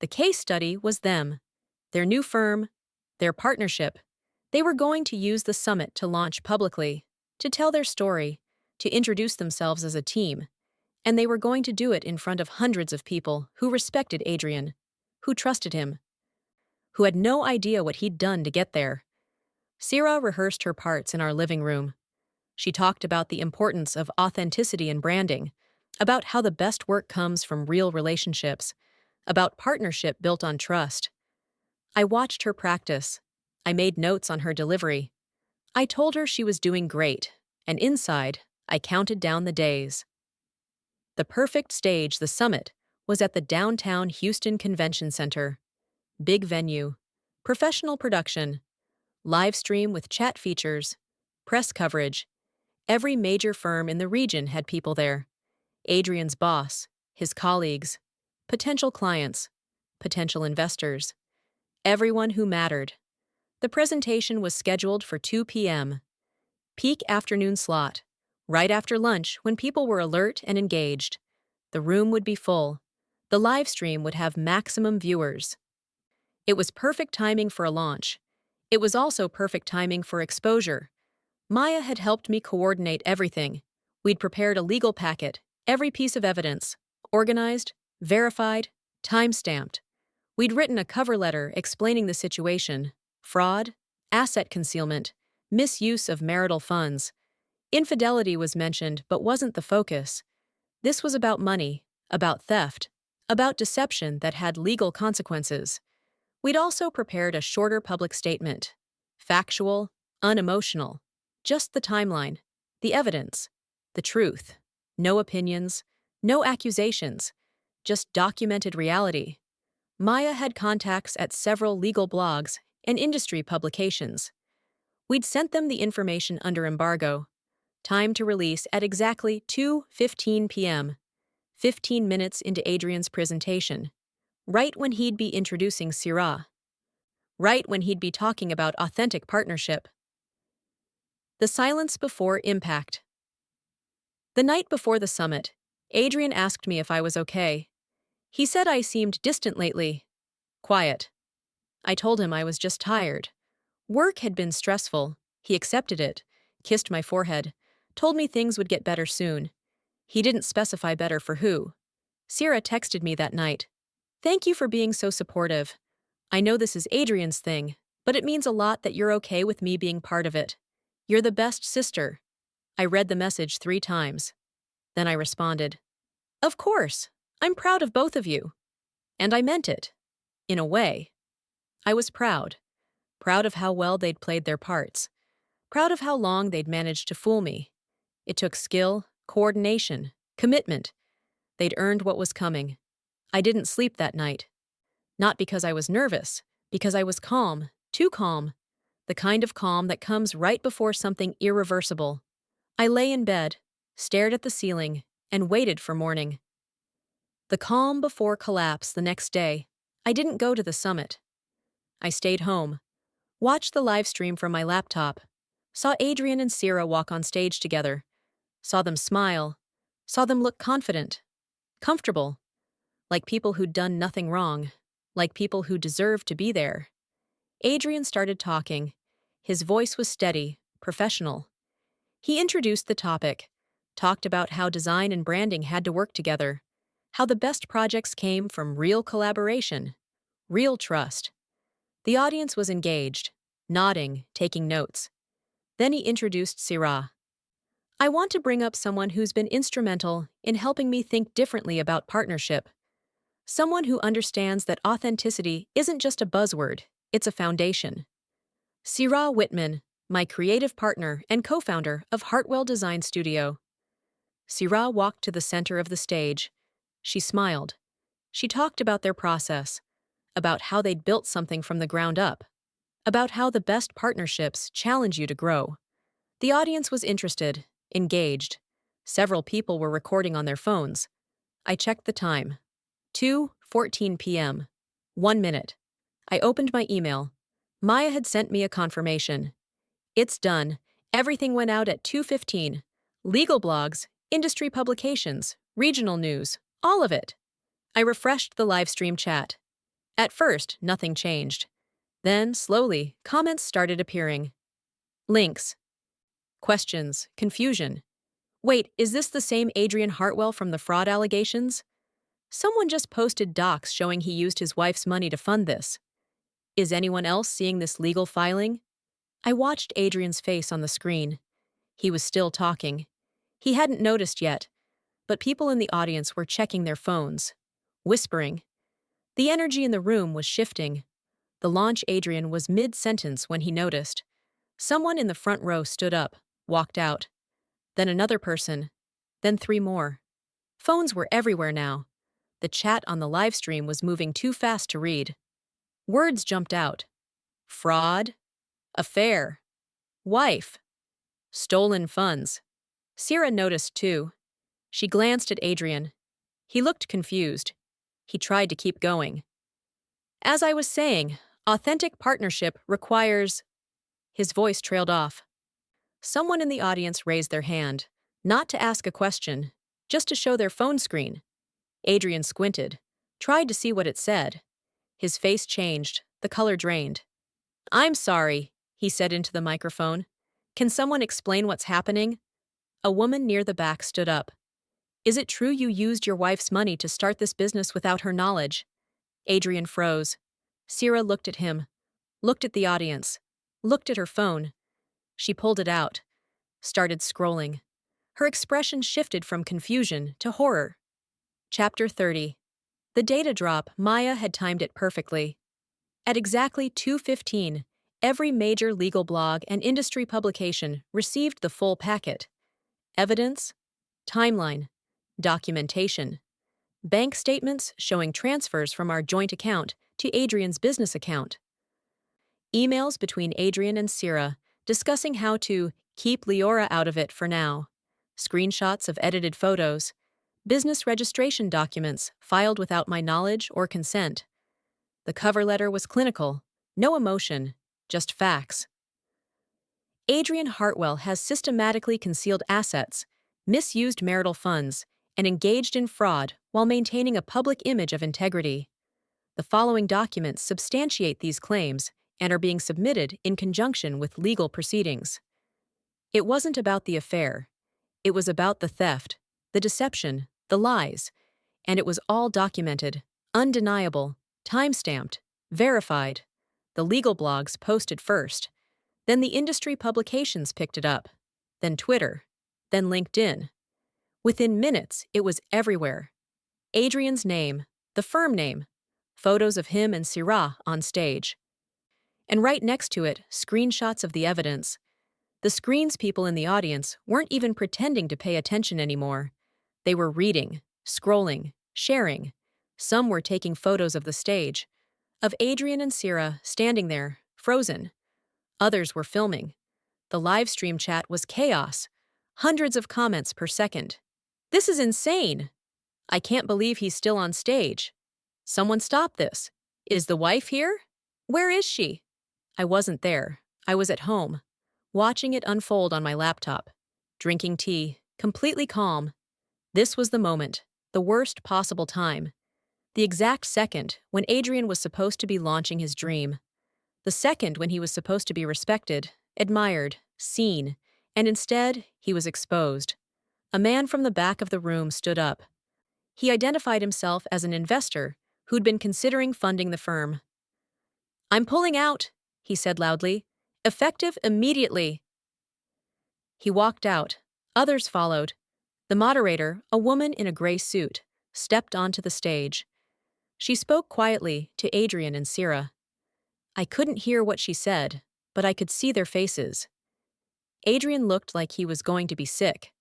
A: The case study was them, their new firm, their partnership. They were going to use the summit to launch publicly, to tell their story, to introduce themselves as a team. And they were going to do it in front of hundreds of people who respected Adrian, who trusted him, who had no idea what he'd done to get there. Sarah rehearsed her parts in our living room. She talked about the importance of authenticity in branding, about how the best work comes from real relationships, about partnership built on trust. I watched her practice. I made notes on her delivery. I told her she was doing great, and inside, I counted down the days. The perfect stage, the summit, was at the downtown Houston Convention Center. Big venue, professional production, live stream with chat features, press coverage. Every major firm in the region had people there. Adrian's boss, his colleagues, potential clients, potential investors, everyone who mattered. The presentation was scheduled for 2 p.m. Peak afternoon slot, right after lunch when people were alert and engaged. The room would be full. The live stream would have maximum viewers. It was perfect timing for a launch. It was also perfect timing for exposure. Maya had helped me coordinate everything. We'd prepared a legal packet, every piece of evidence, organized, verified, time-stamped. We'd written a cover letter explaining the situation: fraud, asset concealment, misuse of marital funds. Infidelity was mentioned but wasn't the focus. This was about money, about theft, about deception that had legal consequences. We'd also prepared a shorter public statement. Factual, unemotional. Just the timeline, the evidence, the truth. No opinions, no accusations. Just documented reality. Maya had contacts at several legal blogs and industry publications. We'd sent them the information under embargo. Time to release at exactly 2:15 p.m., 15 minutes into Adrian's presentation, right when he'd be introducing Sarah, right when he'd be talking about authentic partnership. The silence before impact. The night before the summit, Adrian asked me if I was okay. He said I seemed distant lately, quiet. I told him I was just tired. Work had been stressful. He accepted it, kissed my forehead, told me things would get better soon. He didn't specify better for who. Sarah texted me that night. Thank you for being so supportive. I know this is Adrian's thing, but it means a lot that you're okay with me being part of it. You're the best sister. I read the message 3 times. Then I responded, Of course, I'm proud of both of you. And I meant it. In a way. I was proud. Proud of how well they'd played their parts. Proud of how long they'd managed to fool me. It took skill, coordination, commitment. They'd earned what was coming. I didn't sleep that night. Not because I was nervous, because I was calm, too calm. The kind of calm that comes right before something irreversible. I lay in bed, stared at the ceiling, and waited for morning. The calm before collapse the next day. I didn't go to the summit. I stayed home, watched the live stream from my laptop, saw Adrian and Sierra walk on stage together, saw them smile, saw them look confident, comfortable, like people who'd done nothing wrong, like people who deserved to be there. Adrian started talking. His voice was steady, professional. He introduced the topic, talked about how design and branding had to work together, how the best projects came from real collaboration, real trust. The audience was engaged, nodding, taking notes. Then he introduced Sierra. I want to bring up someone who's been instrumental in helping me think differently about partnership. Someone who understands that authenticity isn't just a buzzword, it's a foundation. Sierra Whitman, my creative partner and co-founder of Hartwell Design Studio. Sierra walked to the center of the stage. She smiled. She talked about their process, about how they'd built something from the ground up, about how the best partnerships challenge you to grow. The audience was interested, engaged. Several people were recording on their phones. I checked the time. 2:14 p.m. 1 minute. I opened my email. Maya had sent me a confirmation. It's done. Everything went out at 2:15. Legal blogs, industry publications, regional news, all of it. I refreshed the live stream chat. At first, nothing changed. Then, slowly, comments started appearing. Links. Questions. Confusion. Wait, is this the same Adrian Hartwell from the fraud allegations? Someone just posted docs showing he used his wife's money to fund this. Is anyone else seeing this legal filing? I watched Adrian's face on the screen. He was still talking. He hadn't noticed yet, but people in the audience were checking their phones, whispering. The energy in the room was shifting. The launch Adrian was mid-sentence when he noticed. Someone in the front row stood up, walked out. Then another person. Then 3 more. Phones were everywhere now. The chat on the live stream was moving too fast to read. Words jumped out. Fraud. Affair. Wife. Stolen funds. Sierra noticed too. She glanced at Adrian. He looked confused. He tried to keep going. As I was saying, authentic partnership requires... His voice trailed off. Someone in the audience raised their hand, not to ask a question, just to show their phone screen. Adrian squinted, tried to see what it said. His face changed, the color drained. I'm sorry, he said into the microphone. Can someone explain what's happening? A woman near the back stood up. Is it true you used your wife's money to start this business without her knowledge? Adrian froze. Sierra looked at him, looked at the audience, looked at her phone. She pulled it out, started scrolling. Her expression shifted from confusion to horror. Chapter 30. The data drop, Maya had timed it perfectly. At exactly 2:15, every major legal blog and industry publication received the full packet. Evidence, timeline, documentation, bank statements showing transfers from our joint account to Adrian's business account. Emails between Adrian and Sierra discussing how to keep Leora out of it for now. Screenshots of edited photos. Business registration documents filed without my knowledge or consent. The cover letter was clinical, no emotion, just facts. Adrian Hartwell has systematically concealed assets, misused marital funds, and engaged in fraud while maintaining a public image of integrity. The following documents substantiate these claims and are being submitted in conjunction with legal proceedings. It wasn't about the affair. It was about the theft, the deception, the lies, and it was all documented, undeniable, time-stamped, verified. The legal blogs posted first. Then the industry publications picked it up. Then Twitter. Then LinkedIn. Within minutes, it was everywhere. Adrian's name, the firm name, photos of him and Sierra on stage. And right next to it, screenshots of the evidence. The screens people in the audience weren't even pretending to pay attention anymore. They were reading, scrolling, sharing. Some were taking photos of the stage, of Adrian and Sierra standing there, frozen. Others were filming. The live stream chat was chaos. Hundreds of comments per second. This is insane. I can't believe he's still on stage. Someone stop this. Is the wife here? Where is she? I wasn't there. I was at home, watching it unfold on my laptop, drinking tea, completely calm. This was the moment, the worst possible time. The exact second when Adrian was supposed to be launching his dream. The second when he was supposed to be respected, admired, seen, and instead, he was exposed. A man from the back of the room stood up. He identified himself as an investor who'd been considering funding the firm. "I'm pulling out," he said loudly. "Effective immediately." He walked out. Others followed. The moderator, a woman in a gray suit, stepped onto the stage. She spoke quietly to Adrian and Sierra. I couldn't hear what she said, but I could see their faces. Adrian looked like he was going to be sick.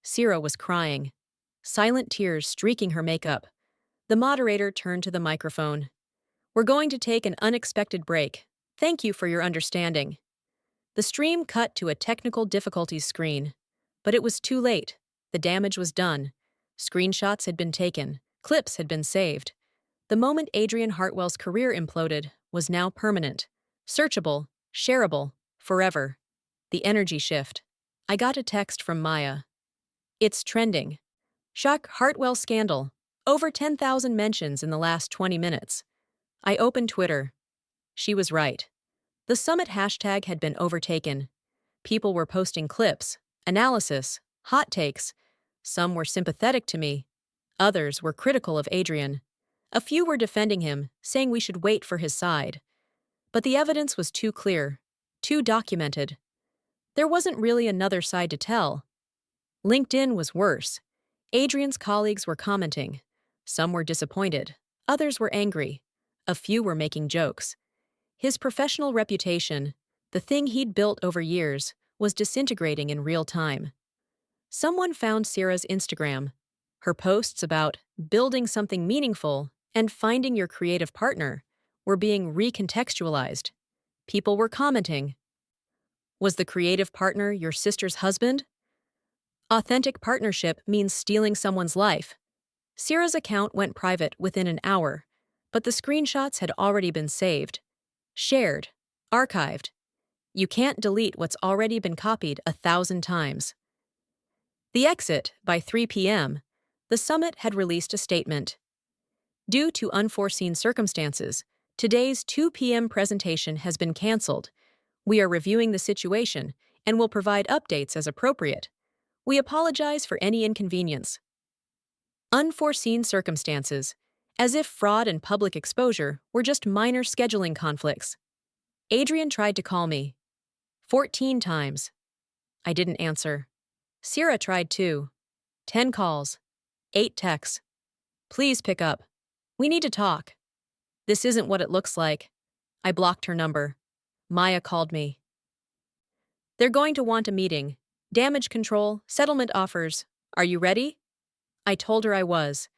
A: Sierra was crying, silent tears streaking her makeup. The moderator turned to the microphone. "We're going to take an unexpected break. Thank you for your understanding." The stream cut to a technical difficulties screen. But it was too late. The damage was done. Screenshots had been taken. Clips had been saved. The moment Adrian Hartwell's career imploded was now permanent. Searchable, shareable, forever. The energy shift. I got a text from Maya. "It's trending. Shock Hartwell scandal. Over 10,000 mentions in the last 20 minutes. I opened Twitter. She was right. The summit hashtag had been overtaken. People were posting clips, analysis, hot takes. Some were sympathetic to me. Others were critical of Adrian. A few were defending him, saying we should wait for his side. But the evidence was too clear, too documented. There wasn't really another side to tell. LinkedIn was worse. Adrian's colleagues were commenting. Some were disappointed. Others were angry. A few were making jokes. His professional reputation, the thing he'd built over years, was disintegrating in real time. Someone found Sierra's Instagram. Her posts about building something meaningful and finding your creative partner were being recontextualized. People were commenting. Was the creative partner your sister's husband? Authentic partnership means stealing someone's life. Sierra's account went private within an hour, but the screenshots had already been saved, shared, archived. You can't delete what's already been copied 1,000 times. The exit, by 3 p.m., the summit had released a statement. Due to unforeseen circumstances, today's 2 p.m. presentation has been canceled. We are reviewing the situation and will provide updates as appropriate. We apologize for any inconvenience. Unforeseen circumstances, as if fraud and public exposure were just minor scheduling conflicts. Adrian tried to call me. 14 times. I didn't answer. Sierra tried too. 10 calls. 8 texts. Please pick up. We need to talk. This isn't what it looks like. I blocked her number. Maya called me. They're going to want a meeting. Damage control, settlement offers. Are you ready? I told her I was.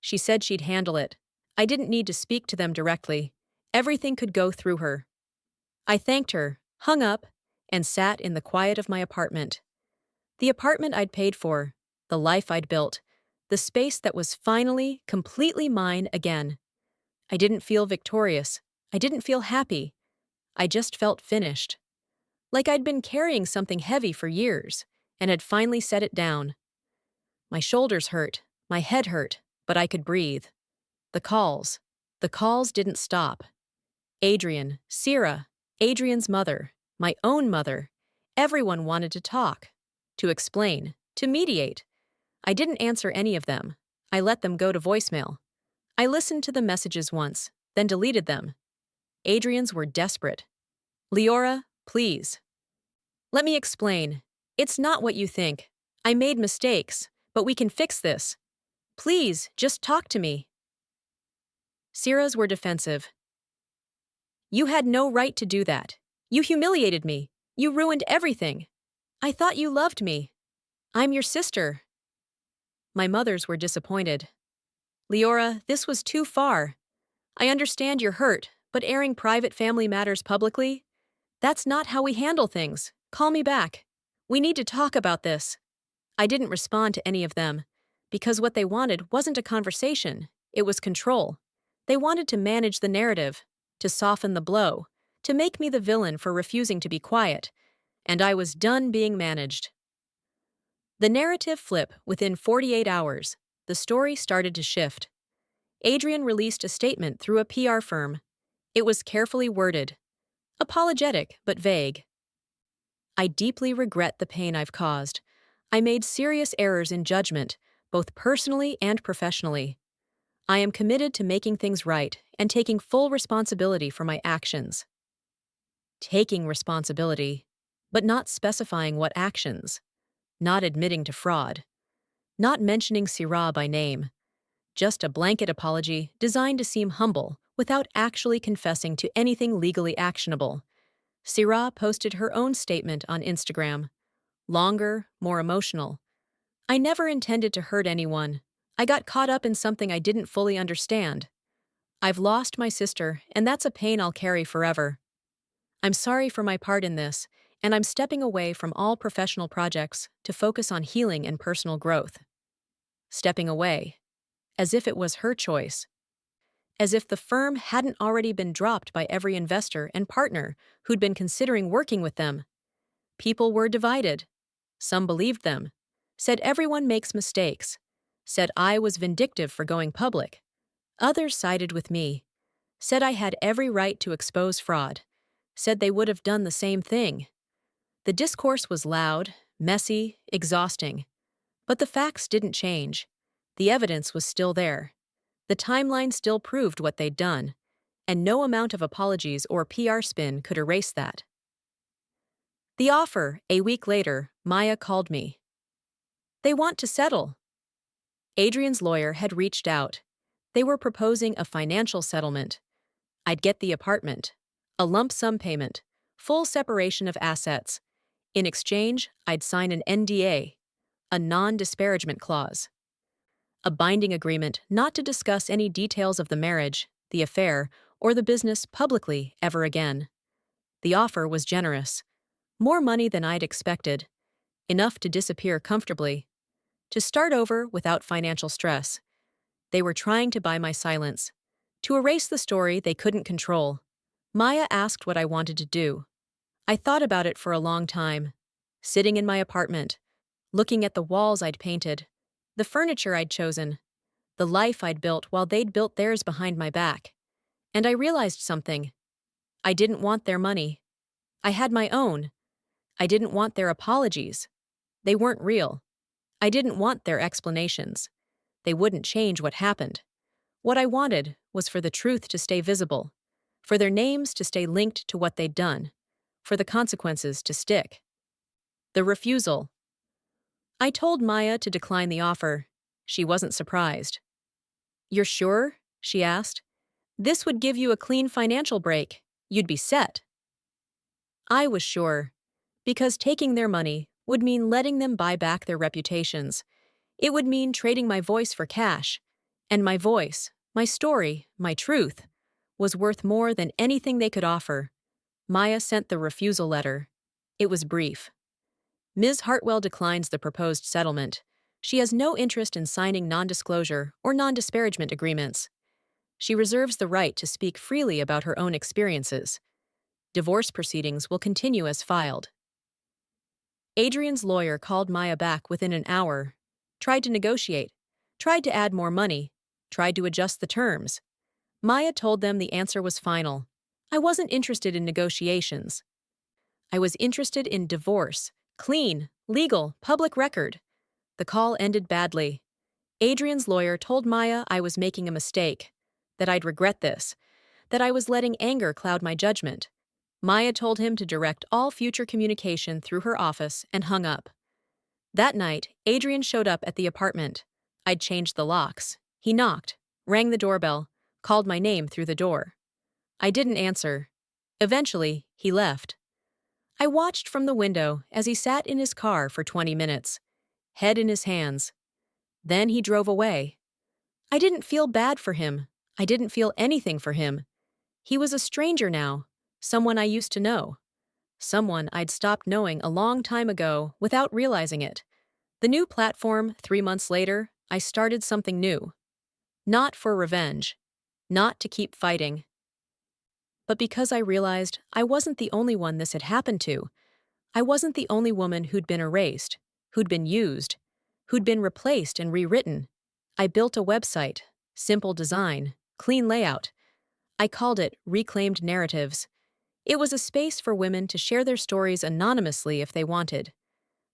A: She said she'd handle it. I didn't need to speak to them directly. Everything could go through her. I thanked her, hung up, and sat in the quiet of my apartment. The apartment I'd paid for, the life I'd built, the space that was finally, completely mine again. I didn't feel victorious. I didn't feel happy. I just felt finished. Like I'd been carrying something heavy for years and had finally set it down. My shoulders hurt, my head hurt, but I could breathe. The calls didn't stop. Adrian, Sierra, Adrian's mother, my own mother, everyone wanted to talk, to explain, to mediate. I didn't answer any of them. I let them go to voicemail. I listened to the messages once, then deleted them. Adrian's were desperate. "Leora, please. Let me explain. It's not what you think. I made mistakes, but we can fix this. Please, just talk to me." Sierra's were defensive. "You had no right to do that. You humiliated me. You ruined everything. I thought you loved me. I'm your sister." My mothers were disappointed. "Leora, this was too far. I understand you're hurt, but airing private family matters publicly? That's not how we handle things. Call me back. We need to talk about this." I didn't respond to any of them, because what they wanted wasn't a conversation, it was control. They wanted to manage the narrative, to soften the blow, to make me the villain for refusing to be quiet, and I was done being managed. The narrative flip within 48 hours, the story started to shift. Adrian released a statement through a PR firm. It was carefully worded, apologetic but vague. I deeply regret the pain I've caused. I made serious errors in judgment, both personally and professionally. I am committed to making things right and taking full responsibility for my actions. Taking responsibility, but not specifying what actions. Not admitting to fraud. Not mentioning Syrah by name. Just a blanket apology designed to seem humble without actually confessing to anything legally actionable. Syrah posted her own statement on Instagram. Longer, more emotional. I never intended to hurt anyone. I got caught up in something I didn't fully understand. I've lost my sister, and that's a pain I'll carry forever. I'm sorry for my part in this, and I'm stepping away from all professional projects to focus on healing and personal growth. Stepping away. As if it was her choice. As if the firm hadn't already been dropped by every investor and partner who'd been considering working with them. People were divided. Some believed them. Said everyone makes mistakes. Said I was vindictive for going public. Others sided with me. Said I had every right to expose fraud. Said they would have done the same thing. The discourse was loud, messy, exhausting. But the facts didn't change. The evidence was still there. The timeline still proved what they'd done, and no amount of apologies or PR spin could erase that. The offer, a week later, Maya called me. They want to settle. Adrian's lawyer had reached out. They were proposing a financial settlement. I'd get the apartment, a lump sum payment, full separation of assets. In exchange, I'd sign an NDA, a non-disparagement clause. A binding agreement not to discuss any details of the marriage, the affair, or the business publicly ever again. The offer was generous. More money than I'd expected. Enough to disappear comfortably. To start over without financial stress. They were trying to buy my silence. To erase the story they couldn't control. Maya asked what I wanted to do. I thought about it for a long time. Sitting in my apartment. Looking at the walls I'd painted. The furniture I'd chosen. The life I'd built while they'd built theirs behind my back. And I realized something. I didn't want their money. I had my own. I didn't want their apologies. They weren't real. I didn't want their explanations. They wouldn't change what happened. What I wanted was for the truth to stay visible, for their names to stay linked to what they'd done, for the consequences to stick. The refusal. I told Maya to decline the offer. She wasn't surprised. "You're sure?" she asked. "This would give you a clean financial break. You'd be set." I was sure, because taking their money would mean letting them buy back their reputations. It would mean trading my voice for cash. And my voice, my story, my truth, was worth more than anything they could offer. Maya sent the refusal letter. It was brief. Ms. Hartwell declines the proposed settlement. She has no interest in signing non-disclosure or non-disparagement agreements. She reserves the right to speak freely about her own experiences. Divorce proceedings will continue as filed. Adrian's lawyer called Maya back within an hour, tried to negotiate, tried to add more money, tried to adjust the terms. Maya told them the answer was final. I wasn't interested in negotiations. I was interested in divorce, clean, legal, public record. The call ended badly. Adrian's lawyer told Maya I was making a mistake, that I'd regret this, that I was letting anger cloud my judgment. Maya told him to direct all future communication through her office and hung up. That night, Adrian showed up at the apartment. I'd changed the locks. He knocked, rang the doorbell, called my name through the door. I didn't answer. Eventually, he left. I watched from the window as he sat in his car for 20 minutes, head in his hands. Then he drove away. I didn't feel bad for him. I didn't feel anything for him. He was a stranger now, someone I used to know. Someone I'd stopped knowing a long time ago without realizing it. The new platform, 3 months later, I started something new. Not for revenge, not to keep fighting, but because I realized I wasn't the only one this had happened to. I wasn't the only woman who'd been erased, who'd been used, who'd been replaced and rewritten. I built a website, simple design, clean layout. I called it Reclaimed Narratives. It was a space for women to share their stories anonymously if they wanted.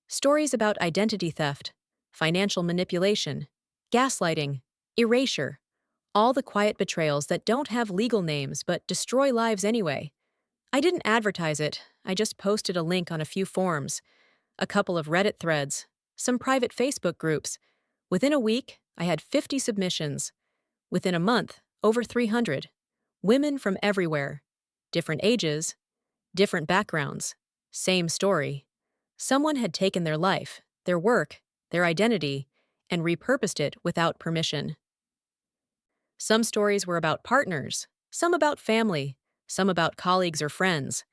A: Stories about identity theft, financial manipulation, gaslighting, erasure, all the quiet betrayals that don't have legal names but destroy lives anyway. I didn't advertise it, I just posted a link on a few forums, a couple of Reddit threads, some private Facebook groups. Within a week, I had 50 submissions. Within a month, over 300. Women from everywhere. Different ages, different backgrounds. Same story. Someone had taken their life, their work, their identity, and repurposed it without permission. Some stories were about partners, some about family, some about colleagues or friends.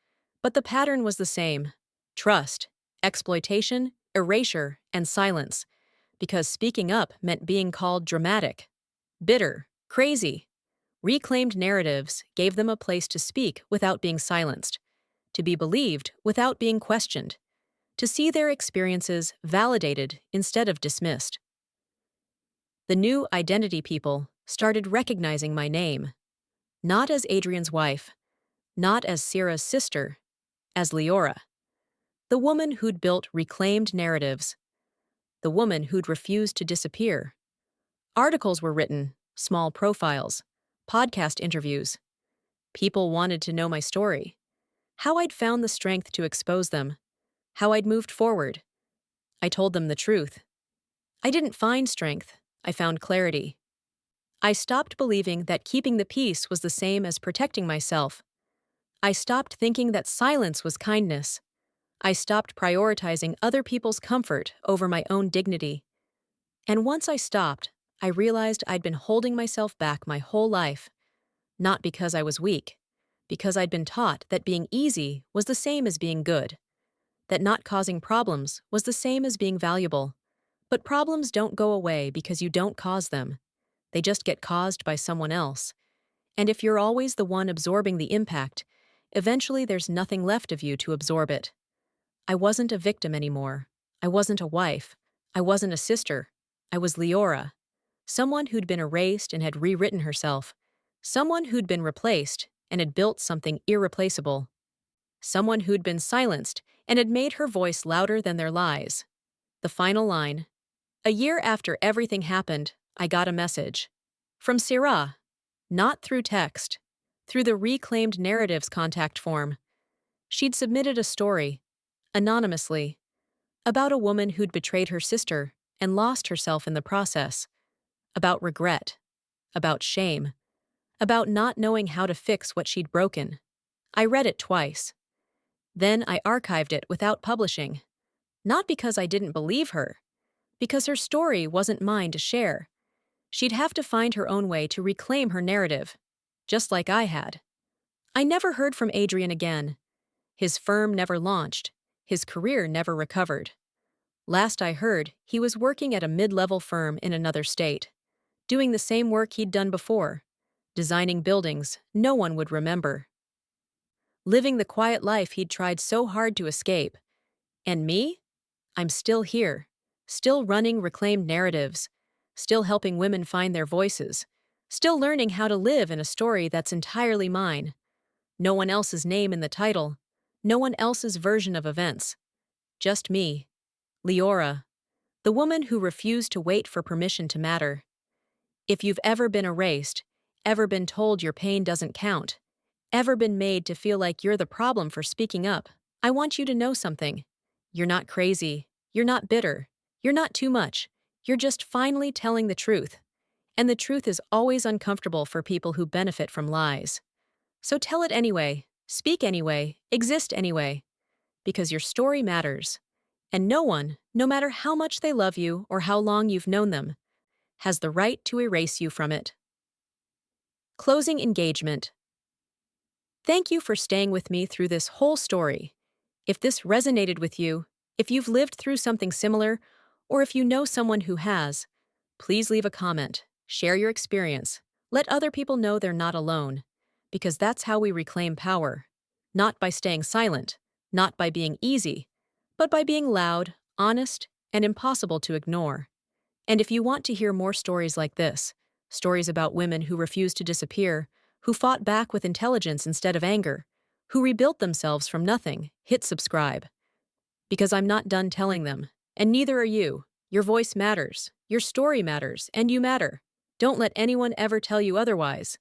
A: But the pattern was the same: trust, exploitation, erasure, and silence. Because speaking up meant being called dramatic, bitter, crazy. Reclaimed Narratives gave them a place to speak without being silenced, to be believed without being questioned, to see their experiences validated instead of dismissed. The new identity people started recognizing my name, not as Adrian's wife, not as Sierra's sister, as Leora, the woman who'd built reclaimed narratives, the woman who'd refused to disappear. Articles were written, small profiles, podcast interviews. People wanted to know my story, how I'd found the strength to expose them, how I'd moved forward. I told them the truth. I didn't find strength, I found clarity. I stopped believing that keeping the peace was the same as protecting myself. I stopped thinking that silence was kindness. I stopped prioritizing other people's comfort over my own dignity. And once I stopped, I realized I'd been holding myself back my whole life. Not because I was weak, because I'd been taught that being easy was the same as being good, that not causing problems was the same as being valuable. But problems don't go away because you don't cause them. They just get caused by someone else. And if you're always the one absorbing the impact, eventually there's nothing left of you to absorb it. I wasn't a victim anymore. I wasn't a wife. I wasn't a sister. I was Leora, someone who'd been erased and had rewritten herself, someone who'd been replaced and had built something irreplaceable, someone who'd been silenced and had made her voice louder than their lies. The final line. A year after everything happened, I got a message. From Sierra. Not through text. Through the Reclaimed Narratives contact form. She'd submitted a story, anonymously, about a woman who'd betrayed her sister and lost herself in the process. About regret. About shame. About not knowing how to fix what she'd broken. I read it twice. Then I archived it without publishing. Not because I didn't believe her, because her story wasn't mine to share. She'd have to find her own way to reclaim her narrative, just like I had. I never heard from Adrian again. His firm never launched. His career never recovered. Last I heard, he was working at a mid-level firm in another state, doing the same work he'd done before, designing buildings no one would remember. Living the quiet life he'd tried so hard to escape. And me? I'm still here, still running Reclaimed Narratives, still helping women find their voices, still learning how to live in a story that's entirely mine. No one else's name in the title, no one else's version of events. Just me, Leora, the woman who refused to wait for permission to matter. If you've ever been erased, ever been told your pain doesn't count, ever been made to feel like you're the problem for speaking up, I want you to know something. You're not crazy, you're not bitter, you're not too much, you're just finally telling the truth. And the truth is always uncomfortable for people who benefit from lies. So tell it anyway, speak anyway, exist anyway. Because your story matters. And no one, no matter how much they love you or how long you've known them, has the right to erase you from it. Closing engagement. Thank you for staying with me through this whole story. If this resonated with you, if you've lived through something similar, Or if you know someone who has, please leave a comment, share your experience, let other people know they're not alone. Because that's how we reclaim power. Not by staying silent, not by being easy, but by being loud, honest, and impossible to ignore. And if you want to hear more stories like this, stories about women who refused to disappear, who fought back with intelligence instead of anger, who rebuilt themselves from nothing, hit subscribe. Because I'm not done telling them, and neither are you. Your voice matters, your story matters, and you matter. Don't let anyone ever tell you otherwise.